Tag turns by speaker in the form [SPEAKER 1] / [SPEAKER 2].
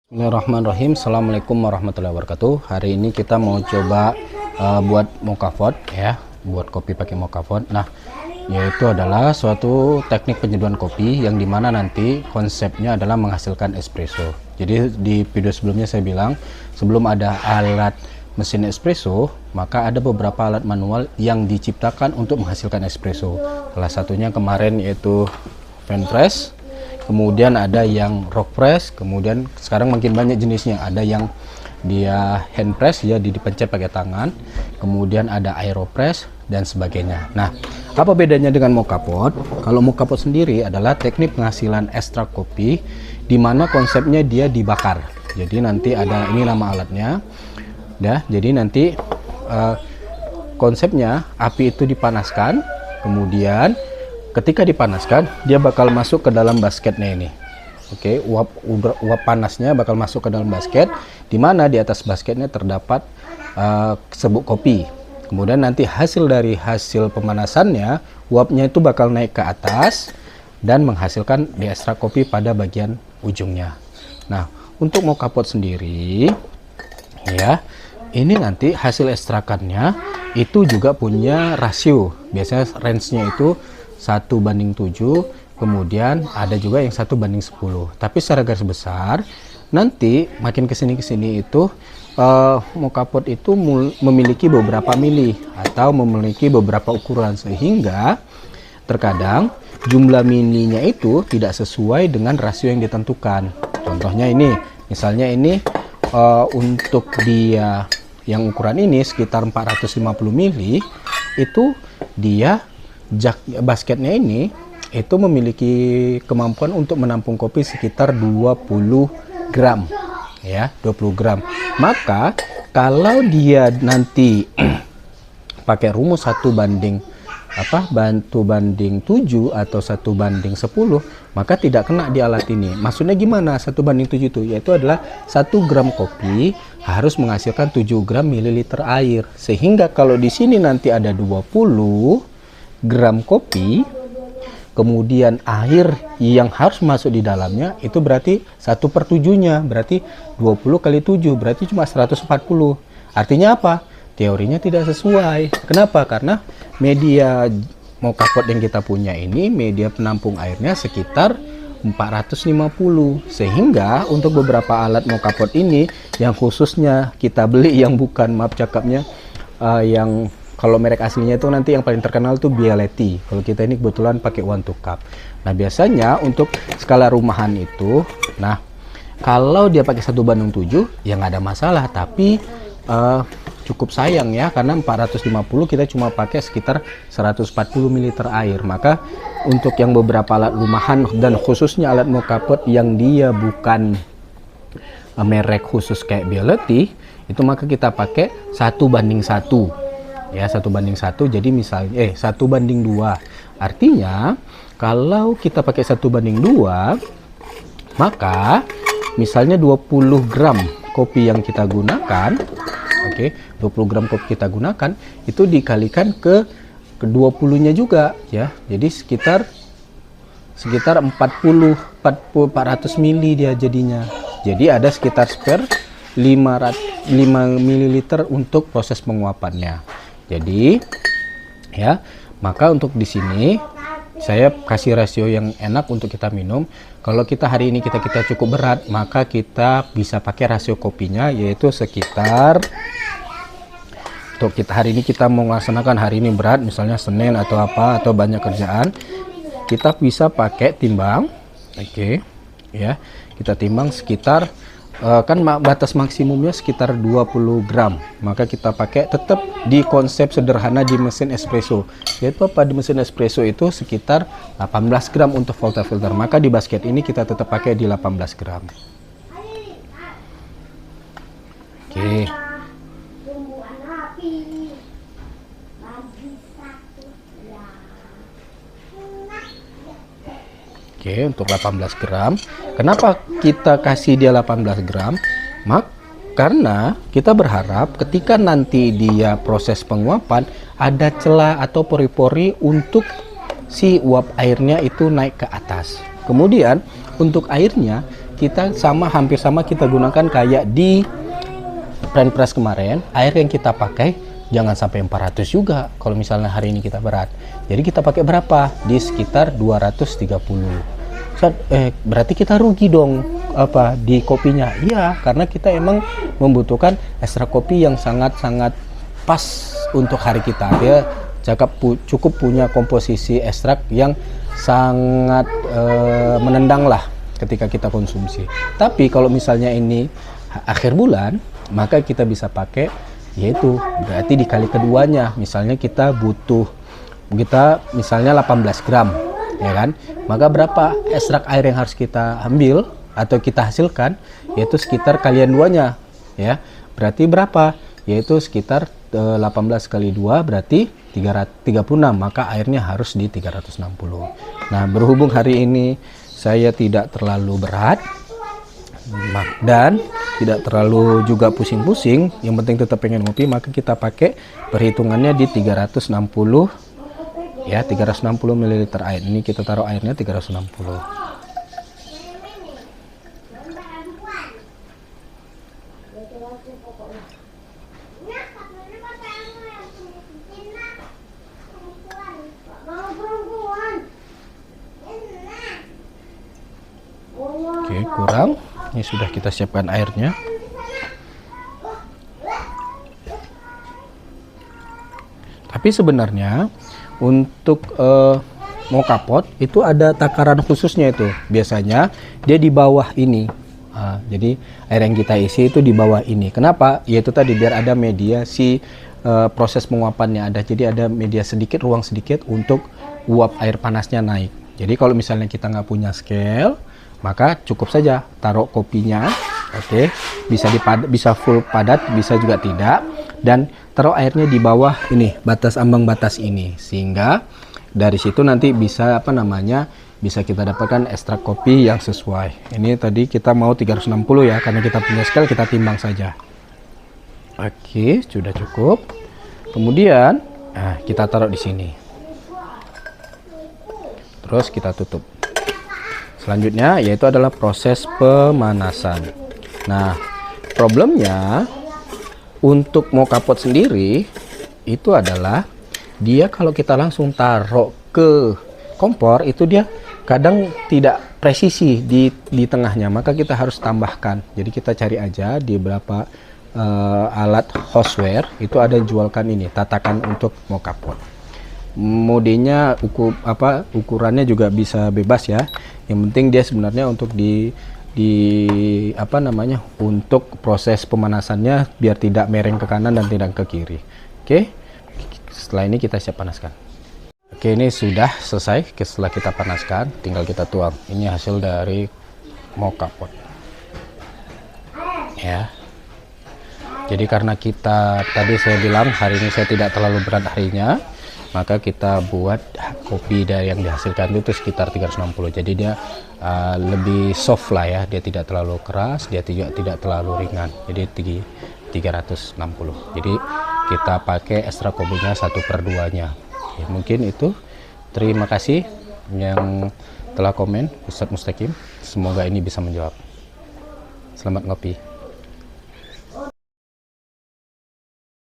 [SPEAKER 1] Bismillahirrahmanirrahim. Assalamualaikum warahmatullahi wabarakatuh. Hari ini kita mau coba buat mocha pot ya, buat kopi pakai mocha pot. Nah, yaitu adalah suatu teknik penyeduhan kopi yang dimana nanti konsepnya adalah menghasilkan espresso. Jadi di video sebelumnya saya bilang sebelum ada alat mesin espresso, maka ada beberapa alat manual yang diciptakan untuk menghasilkan espresso. Salah satunya kemarin yaitu fan press. Kemudian ada yang rock press, kemudian sekarang makin banyak jenisnya. Ada yang dia hand press, ya dipencet pakai tangan. Kemudian ada aeropress dan sebagainya. Nah, apa bedanya dengan mocha pot? Kalau mocha pot sendiri adalah teknik penghasilan ekstrak kopi, di mana konsepnya dia dibakar. Jadi nanti ada, ini nama alatnya, ya. Jadi nanti konsepnya api itu dipanaskan, kemudian ketika dipanaskan, dia bakal masuk ke dalam basketnya ini. Oke, uap panasnya bakal masuk ke dalam basket, di mana di atas basketnya terdapat serbuk kopi. Kemudian nanti hasil dari hasil pemanasannya, uapnya itu bakal naik ke atas dan menghasilkan diekstrak kopi pada bagian ujungnya. Nah, untuk mocha pot sendiri, ya, ini nanti hasil ekstrakannya itu juga punya rasio. Biasanya range-nya itu 1:7, kemudian ada juga yang 1:10. Tapi secara garis besar nanti makin kesini itu mocha pot itu memiliki beberapa mili atau memiliki beberapa ukuran, sehingga terkadang jumlah milinya itu tidak sesuai dengan rasio yang ditentukan. Contohnya ini, misalnya ini untuk dia yang ukuran ini sekitar 450 mili, itu dia basketnya ini itu memiliki kemampuan untuk menampung kopi sekitar 20 gram ya, 20 gram. Maka kalau dia nanti pakai rumus 1:7 atau 1:10, maka tidak kena di alat ini. Maksudnya gimana 1:7 itu? Yaitu adalah 1 gram kopi harus menghasilkan 7 gram mililiter air. Sehingga kalau di sini nanti ada 20 gram kopi, kemudian air yang harus masuk di dalamnya itu berarti 1/7-nya, berarti 20 kali 7 berarti cuma 140. Artinya apa? Teorinya tidak sesuai. Kenapa? Karena media mocha pot yang kita punya ini, media penampung airnya sekitar 450. Sehingga untuk beberapa alat mocha pot ini yang khususnya kita beli yang bukan, maaf cakapnya, yang kalau merek aslinya itu nanti yang paling terkenal tuh Bialetti. Kalau kita ini kebetulan pakai One to Cup. Nah, biasanya untuk skala rumahan itu, nah kalau dia pakai 1:7 ya nggak ada masalah. Tapi cukup sayang ya, karena 450 kita cuma pakai sekitar 140 ml air. Maka untuk yang beberapa alat rumahan dan khususnya alat mocha pot yang dia bukan merek khusus kayak Bialetti, itu maka kita pakai 1:1. Ya, 1:1. Jadi misalnya 1:2. Artinya kalau kita pakai 1:2, maka misalnya 20 gram kopi yang kita gunakan, oke, 20 gram kopi kita gunakan itu dikalikan ke 20-nya juga ya. Jadi sekitar 400 mili dia jadinya. Jadi ada sekitar spare 5 ml untuk proses penguapannya. Jadi ya, maka untuk di sini saya kasih rasio yang enak untuk kita minum. Kalau kita hari ini kita cukup berat, maka kita bisa pakai rasio kopinya, yaitu sekitar, untuk kita hari ini kita mau melaksanakan hari ini berat, misalnya Senin atau apa, atau banyak kerjaan, kita bisa pakai timbang. Oke, ya, kita timbang sekitar kan batas maksimumnya sekitar 20 gram. Maka kita pakai tetap di konsep sederhana di mesin espresso, yaitu apa? Di mesin espresso itu sekitar 18 gram untuk filter. Maka di basket ini kita tetap pakai di 18 gram. Oke. Oke, untuk 18 gram. Kenapa kita kasih dia 18 gram? Karena kita berharap ketika nanti dia proses penguapan, ada celah atau pori-pori untuk si uap airnya itu naik ke atas. Kemudian untuk airnya kita hampir sama kita gunakan kayak di French press kemarin. Air yang kita pakai jangan sampai 400 juga kalau misalnya hari ini kita berat. Jadi kita pakai berapa? Di sekitar 230. Berarti kita rugi dong di kopinya. Iya, karena kita emang membutuhkan ekstrak kopi yang sangat-sangat pas untuk hari kita. Dia cukup punya komposisi ekstrak yang sangat menendang lah ketika kita konsumsi. Tapi kalau misalnya ini akhir bulan, maka kita bisa pakai, yaitu berarti dikali keduanya. Misalnya kita misalnya 18 gram, ya kan? Maka berapa ekstrak air yang harus kita ambil atau kita hasilkan, yaitu sekitar kalian duanya, ya. Berarti berapa? Yaitu sekitar 18 kali 2 berarti 336, maka airnya harus di 360. Nah, berhubung hari ini saya tidak terlalu berat dan tidak terlalu juga pusing-pusing, yang penting tetap pengen ngopi, maka kita pakai perhitungannya di 360, ya, 360 ml air. Ini kita taruh airnya 360. Oke, kurang. Ini sudah kita siapkan airnya. Tapi sebenarnya untuk mocha pot itu ada takaran khususnya itu. Biasanya dia di bawah ini. Jadi air yang kita isi itu di bawah ini. Kenapa? Yaitu tadi biar ada mediasi proses penguapannya ada. Jadi ada media sedikit, ruang sedikit untuk uap air panasnya naik. Jadi kalau misalnya kita nggak punya scale, maka cukup saja taruh kopinya, oke, bisa full padat, bisa juga tidak, dan taruh airnya di bawah ini, ambang batas ini, sehingga dari situ nanti bisa bisa kita dapatkan ekstrak kopi yang sesuai. Ini tadi kita mau 360 ya, karena kita punya scale, kita timbang saja. Oke, sudah cukup. Kemudian kita taruh di sini, terus kita tutup. Selanjutnya yaitu adalah proses pemanasan. Nah, problemnya untuk mocha pot sendiri itu adalah dia kalau kita langsung taruh ke kompor itu dia kadang tidak presisi di tengahnya, maka kita harus tambahkan. Jadi kita cari aja di beberapa alat houseware itu ada jualkan ini tatakan untuk mocha pot. Modenya ukurannya juga bisa bebas ya. Yang penting dia sebenarnya untuk untuk proses pemanasannya biar tidak mereng ke kanan dan tidak ke kiri. Oke. Setelah ini kita siap panaskan. Oke, ini sudah selesai. Setelah kita panaskan, tinggal kita tuang. Ini hasil dari mocha pot. Ya. Jadi karena tadi saya bilang hari ini saya tidak terlalu berat harinya, maka kita buat kopi dari yang dihasilkan itu sekitar 360. Jadi dia lebih soft lah ya, dia tidak terlalu keras, dia tidak terlalu ringan. Jadi 360. Jadi kita pakai ekstrak kopinya 1/2-nya. Ya, mungkin itu. Terima kasih yang telah komen, Ustadz Mustaqim. Semoga ini bisa menjawab. Selamat ngopi.